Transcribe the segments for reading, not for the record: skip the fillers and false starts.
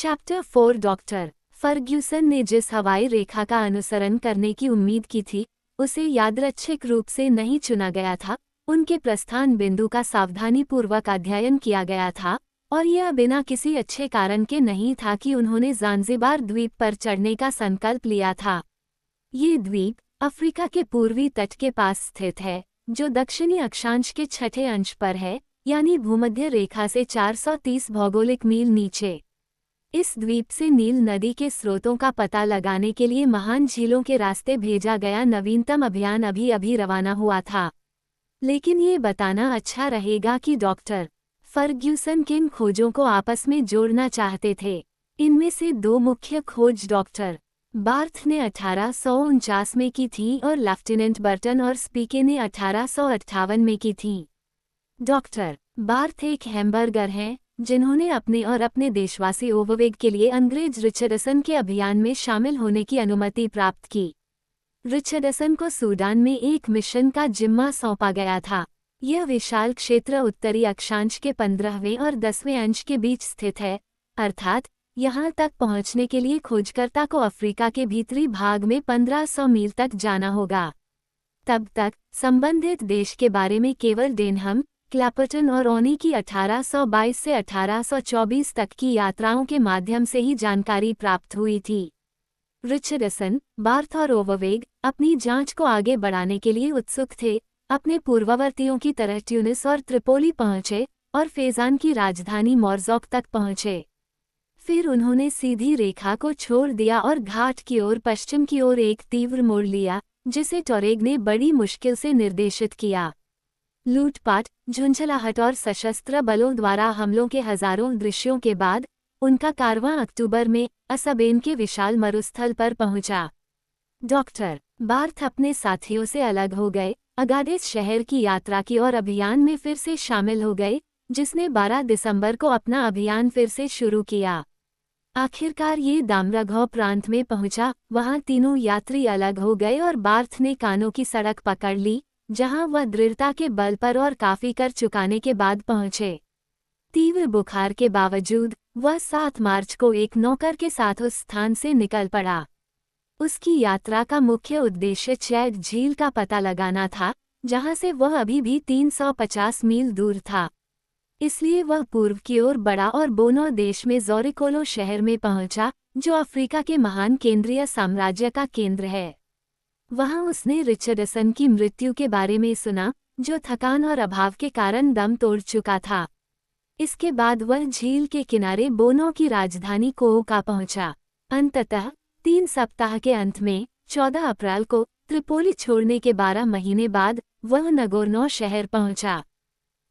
Chapter 4 doctor Fergusson ने जिस हवाई रेखा का अनुसरण करने की उम्मीद की थी, उसे यादृच्छिक रूप से नहीं चुना गया था। उनके प्रस्थान बिंदु का सावधानीपूर्वक अध्ययन किया गया था, और यह बिना किसी अच्छे कारण के नहीं था कि उन्होंने ज़ांज़िबार द्वीप पर चढ़ने का संकल्प लिया था। ये द्वीप अफ्रीका के पूर्वी तट के पास स्थित है, जो दक्षिणी अक्षांश के छठे अंश पर है, यानी भूमध्य रेखा से 430 भौगोलिक मील नीचे। इस द्वीप से नील नदी के स्रोतों का पता लगाने के लिए महान झीलों के रास्ते भेजा गया नवीनतम अभियान अभी रवाना हुआ था। लेकिन ये बताना अच्छा रहेगा कि डॉक्टर फर्ग्यूसन किन खोजों को आपस में जोड़ना चाहते थे। इनमें से दो मुख्य खोज डॉक्टर बार्थ ने 1849 में की थी और लेफ्टिनेंट बर्टन और स्पीके ने 1858 में की थी। डॉक्टर बार्थ एक हैम्बर्गर हैं, जिन्होंने अपने और अपने देशवासी ओवरवेग के लिए अंग्रेज रिचर्डसन के अभियान में शामिल होने की अनुमति प्राप्त की। रिचर्डसन को सूडान में एक मिशन का जिम्मा सौंपा गया था। यह विशाल क्षेत्र उत्तरी अक्षांश के 15वें और 10वें अंश के बीच स्थित है, अर्थात यहाँ तक पहुँचने के लिए खोजकर्ता को अफ्रीका के भीतरी भाग में 1500 मील तक जाना होगा। तब तक संबंधित देश के बारे में केवल डेनहम, क्लैपर्टन और ओनी की 1822 से 1824 तक की यात्राओं के माध्यम से ही जानकारी प्राप्त हुई थी। रिचर्डसन, बार्थ और ओवरवेग अपनी जांच को आगे बढ़ाने के लिए उत्सुक थे। अपने पूर्ववर्तियों की तरह ट्यूनिस और त्रिपोली पहुंचे और फेजान की राजधानी मोरज़ोक तक पहुंचे। फिर उन्होंने सीधी रेखा को छोड़ दिया और घाट की ओर पश्चिम की ओर एक तीव्र मोड़ लिया, जिसे टोरेग ने बड़ी मुश्किल से निर्देशित किया। लूटपाट, झुंझलाहट और सशस्त्र बलों द्वारा हमलों के हजारों दृश्यों के बाद उनका कारवां अक्टूबर में असबेन के विशाल मरुस्थल पर पहुंचा। डॉक्टर बार्थ अपने साथियों से अलग हो गए, अगाडेस शहर की यात्रा की और अभियान में फिर से शामिल हो गए, जिसने 12 दिसंबर को अपना अभियान फिर से शुरू किया। आखिरकार ये दामरघौ प्रांत में पहुंचा। वहां तीनों यात्री अलग हो गए और बार्थ ने कानों की सड़क पकड़ ली, जहां वह दृढ़ता के बल पर और काफी कर चुकाने के बाद पहुंचे। तीव्र बुखार के बावजूद वह 7 मार्च को एक नौकर के साथ उस स्थान से निकल पड़ा। उसकी यात्रा का मुख्य उद्देश्य चैड झील का पता लगाना था, जहां से वह अभी भी 350 मील दूर था। इसलिए वह पूर्व की ओर बढ़ा और बोनो देश में ज़ोरिकोलो शहर में पहुंचा, जो अफ्रीका के महान केंद्रीय साम्राज्य का केंद्र है। वहां उसने रिचर्डसन की मृत्यु के बारे में सुना, जो थकान और अभाव के कारण दम तोड़ चुका था। इसके बाद वह झील के किनारे बोनो की राजधानी कोओका पहुंचा। अंततः 3 सप्ताह के अंत में 14 अप्रैल को त्रिपोली छोड़ने के 12 महीने बाद वह नगोर्नो शहर पहुंचा।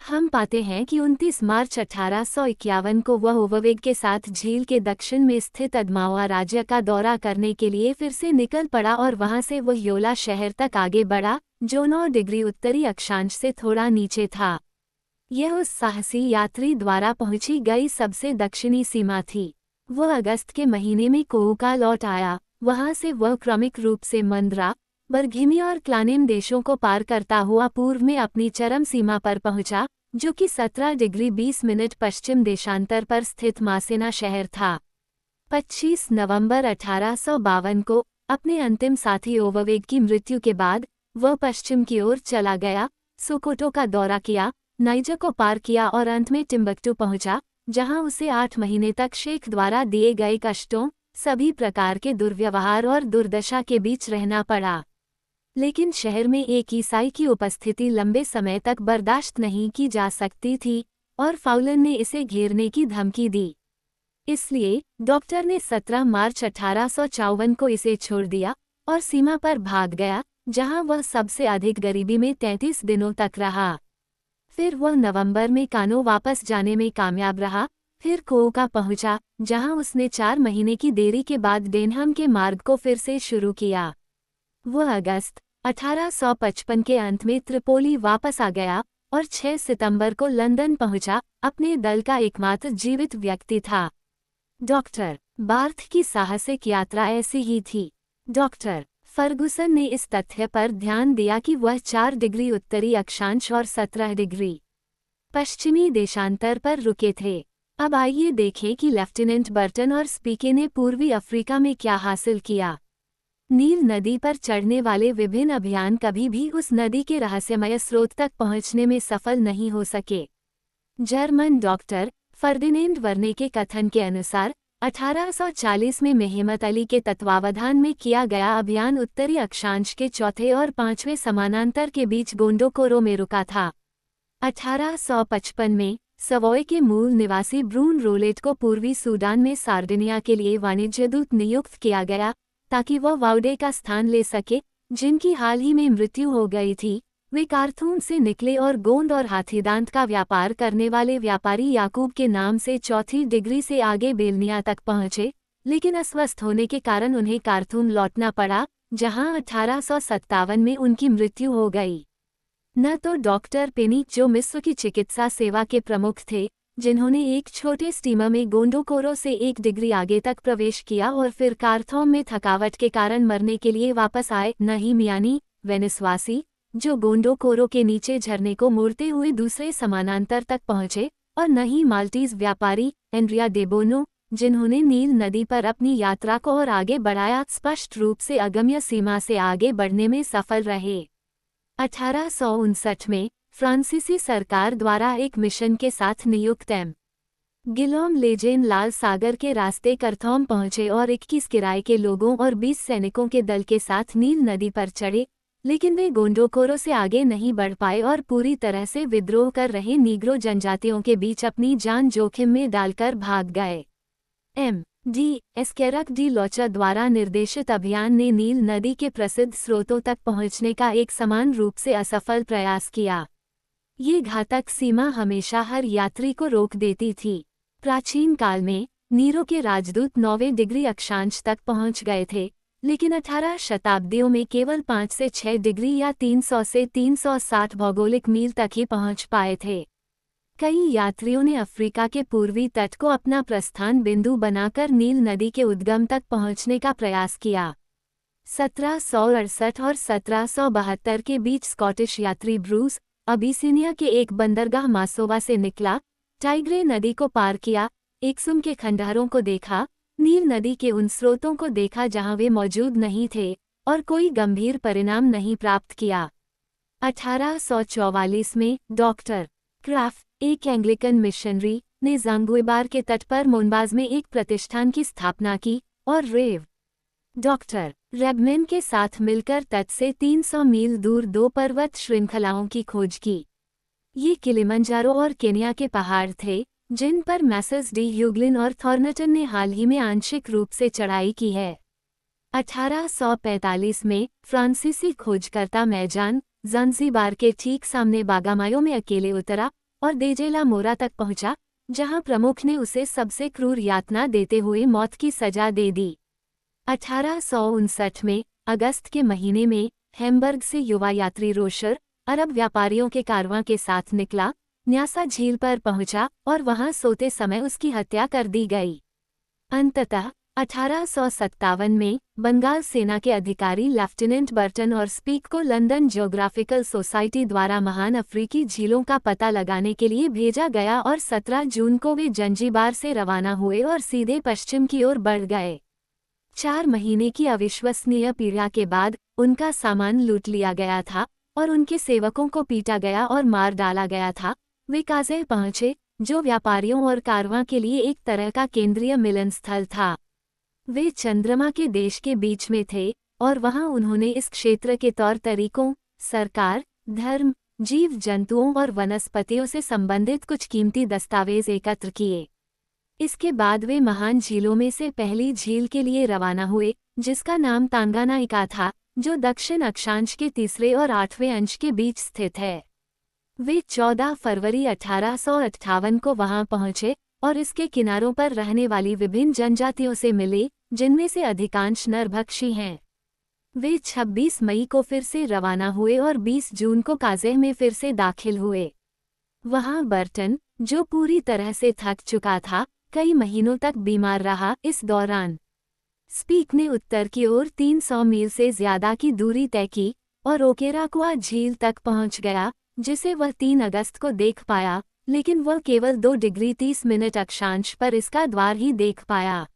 हम पाते हैं कि 29 मार्च 1851 को वह ओवरवेग के साथ झील के दक्षिण में स्थित अदमावा राज्य का दौरा करने के लिए फिर से निकल पड़ा और वहां से वह योला शहर तक आगे बढ़ा, जो 9 डिग्री उत्तरी अक्षांश से थोड़ा नीचे था। यह उस साहसी यात्री द्वारा पहुंची गई सबसे दक्षिणी सीमा थी। वह अगस्त के महीने में कोओका लौट आया। वहां से वह क्रमिक रूप से मंद्रा, बरघिमी और क्लानेम देशों को पार करता हुआ पूर्व में अपनी चरम सीमा पर पहुंचा, जो कि 17 डिग्री 20 मिनट पश्चिम देशांतर पर स्थित मासेना शहर था। 25 नवंबर 1852 को अपने अंतिम साथी ओवरवेग की मृत्यु के बाद वह पश्चिम की ओर चला गया, सोकोटो का दौरा किया, नाइजर को पार किया और अंत में टिम्बक्टू पहुंचा, जहां उसे 8 महीने तक शेख द्वारा दिए गए कष्टों, सभी प्रकार के दुर्व्यवहार और दुर्दशा के बीच रहना पड़ा। लेकिन शहर में एक ईसाई की उपस्थिति लंबे समय तक बर्दाश्त नहीं की जा सकती थी और फाउलन ने इसे घेरने की धमकी दी। इसलिए डॉक्टर ने 17 मार्च 1854 को इसे छोड़ दिया और सीमा पर भाग गया, जहां वह सबसे अधिक गरीबी में 33 दिनों तक रहा। फिर वह नवंबर में कानो वापस जाने में कामयाब रहा। फिर कोओका पहुंचा, जहां उसने 4 महीने की देरी के बाद डेनहम के मार्ग को फिर से शुरू किया। वह अगस्त 1855 के अंत में त्रिपोली वापस आ गया और 6 सितंबर को लंदन पहुंचा। अपने दल का एकमात्र जीवित व्यक्ति था। डॉक्टर बार्थ की साहसिक यात्रा ऐसी ही थी। डॉक्टर फर्गुसन ने इस तथ्य पर ध्यान दिया कि वह 4 डिग्री उत्तरी अक्षांश और 17 डिग्री पश्चिमी देशांतर पर रुके थे। अब आइए देखें कि लेफ्टिनेंट बर्टन और स्पीके ने पूर्वी अफ्रीका में क्या हासिल किया। नील नदी पर चढ़ने वाले विभिन्न अभियान कभी भी उस नदी के रहस्यमय स्रोत तक पहुंचने में सफल नहीं हो सके। जर्मन डॉक्टर फर्डिनेंड वर्ने के कथन के अनुसार 1840 में मेहमत अली के तत्वावधान में किया गया अभियान उत्तरी अक्षांश के चौथे और पांचवें समानांतर के बीच गोंडोकोरो में रुका था। 1855 में सवॉय के मूल निवासी ब्रून रोलेट को पूर्वी सूडान में सार्डिनिया के लिए वाणिज्य दूत नियुक्त किया गया ताकि वह वाउडे का स्थान ले सके, जिनकी हाल ही में मृत्यु हो गई थी। वे कारथूम से निकले और गोंद और हाथीदांत का व्यापार करने वाले व्यापारी याकूब के नाम से चौथी डिग्री से आगे बेलनिया तक पहुंचे, लेकिन अस्वस्थ होने के कारण उन्हें कारथूम लौटना पड़ा, जहां 1857 में उनकी मृत्यु हो गई। न तो डॉक्टर पेनी, जो मिस्र की चिकित्सा सेवा के प्रमुख थे, जिन्होंने एक छोटे स्टीमर में गोंडोकोरो से 1 डिग्री आगे तक प्रवेश किया और फिर कारथूम में थकावट के कारण मरने के लिए वापस आए, न ही मियानी वेनिसवासी, जो गोंडोकोरो के नीचे झरने को मोड़ते हुए दूसरे समानांतर तक पहुंचे, और न ही माल्टीज व्यापारी एंड्रिया डेबोनो, जिन्होंने नील नदी पर अपनी यात्रा को और आगे बढ़ाया, स्पष्ट रूप से अगम्य सीमा से आगे बढ़ने में सफल रहे। 1859 में फ्रांसीसी सरकार द्वारा एक मिशन के साथ नियुक्त एम. गिलॉम लेजेन लाल सागर के रास्ते करथौम पहुंचे और 21 किराए के लोगों और 20 सैनिकों के दल के साथ नील नदी पर चढ़े, लेकिन वे गोंडोकोरो से आगे नहीं बढ़ पाए और पूरी तरह से विद्रोह कर रहे नीग्रो जनजातियों के बीच अपनी जान जोखिम में डालकर भाग गए। एम. डी. एस्केरक डी लोचा द्वारा निर्देशित अभियान ने नील नदी के प्रसिद्ध स्रोतों तक पहुंचने का एक समान रूप से असफल प्रयास किया। ये घातक सीमा हमेशा हर यात्री को रोक देती थी। प्राचीन काल में नीरो के राजदूत 9वें डिग्री अक्षांश तक पहुंच गए थे, लेकिन 18 शताब्दियों में केवल 5 से 6 डिग्री या 300 से 360 भौगोलिक मील तक ही पहुंच पाए थे। कई यात्रियों ने अफ्रीका के पूर्वी तट को अपना प्रस्थान बिंदु बनाकर नील नदी के उद्गम तक पहुंचने का प्रयास किया। 1768 और 1772 के बीच स्कॉटिश यात्री ब्रूस अबिसिनिया के एक बंदरगाह मासोवा से निकला, टाइग्रे नदी को पार किया, एक्सुम के खंडहरों को देखा, नील नदी के उन स्रोतों को देखा जहां वे मौजूद नहीं थे, और कोई गंभीर परिणाम नहीं प्राप्त किया। 1844 में डॉक्टर क्राफ्ट, एक एंग्लिकन मिशनरी, ने ज़ांगुएबार के तट पर मोनबाज में एक प्रतिष्ठान की स्थापना की और रेव. डॉक्टर रेबमेन के साथ मिलकर तट से 300 मील दूर 2 पर्वत श्रृंखलाओं की खोज की। ये किलिमंजारो और केन्या के पहाड़ थे, जिन पर मैसर्स डी ह्यूगलिन और थॉर्नटन ने हाल ही में आंशिक रूप से चढ़ाई की है। 1845 में फ्रांसीसी खोजकर्ता मैजान ज़ांज़ीबार के ठीक सामने बागामायो में अकेले उतरा और देजेला मोरा तक पहुंचा, जहां प्रमुख ने उसे सबसे क्रूर यातना देते हुए मौत की सजा दे दी। 1859 में अगस्त के महीने में हैम्बर्ग से युवा यात्री रोशर अरब व्यापारियों के कारवां के साथ निकला, न्यासा झील पर पहुंचा और वहां सोते समय उसकी हत्या कर दी गई। अंततः 1857 में बंगाल सेना के अधिकारी लेफ्टिनेंट बर्टन और स्पीक को लंदन ज्योग्राफिकल सोसाइटी द्वारा महान अफ्रीकी झीलों का पता लगाने के लिए भेजा गया और 17 जून को वे जंजीबार से रवाना हुए और सीधे पश्चिम की ओर बढ़ गए। 4 महीने की अविश्वसनीय पीड़ा के बाद उनका सामान लूट लिया गया था और उनके सेवकों को पीटा गया और मार डाला गया था। वे काज़े पहुंचे, जो व्यापारियों और कारवां के लिए एक तरह का केंद्रीय मिलन स्थल था। वे चंद्रमा के देश के बीच में थे और वहां उन्होंने इस क्षेत्र के तौर तरीकों, सरकार, धर्म, जीव जंतुओं और वनस्पतियों से संबंधित कुछ कीमती दस्तावेज एकत्र किए। इसके बाद वे महान झीलों में से पहली झील के लिए रवाना हुए, जिसका नाम तांगानाइका था, जो दक्षिण अक्षांश के 3 और 8वें अंश के बीच स्थित है। वे 14 फरवरी 1858 को वहां पहुंचे और इसके किनारों पर रहने वाली विभिन्न जनजातियों से मिले, जिनमें से अधिकांश नरभक्षी हैं। वे 26 मई को फिर से रवाना हुए और 20 जून को काज़े में फिर से दाखिल हुए। वहां बर्टन, जो पूरी तरह से थक चुका था, कई महीनों तक बीमार रहा। इस दौरान स्पीक ने उत्तर की ओर 300 मील से ज्यादा की दूरी तय की और ओकेराकुआ झील तक पहुंच गया, जिसे वह 3 अगस्त को देख पाया, लेकिन वह केवल 2 डिग्री 30 मिनट अक्षांश पर इसका द्वार ही देख पाया।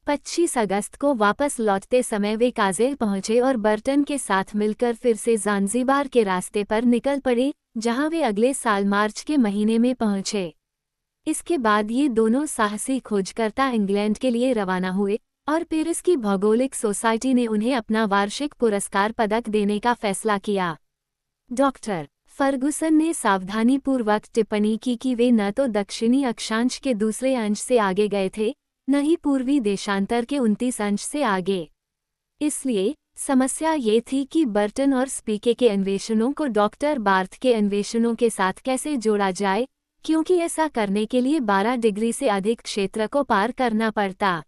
25 अगस्त को वापस लौटते समय वे काज़ेल पहुंचे और बर्टन के साथ मिलकर फिर से ज़ांज़ीबार के रास्ते पर निकल पड़े, जहां वे अगले साल मार्च के महीने में पहुंचे। इसके बाद ये दोनों साहसी खोजकर्ता इंग्लैंड के लिए रवाना हुए और पेरिस की भौगोलिक सोसाइटी ने उन्हें अपना वार्षिक पुरस्कार पदक देने का फैसला किया। डॉक्टर फर्गुसन ने सावधानीपूर्वक टिप्पणी की कि वे न तो दक्षिणी अक्षांश के दूसरे अंश से आगे गए थे, न ही पूर्वी देशांतर के 29 अंश से आगे। इसलिए समस्या ये थी कि बर्टन और स्पीके के अन्वेषणों को डॉक्टर बार्थ के अन्वेषणों के साथ कैसे जोड़ा जाए, क्योंकि ऐसा करने के लिए 12 डिग्री से अधिक क्षेत्र को पार करना पड़ता।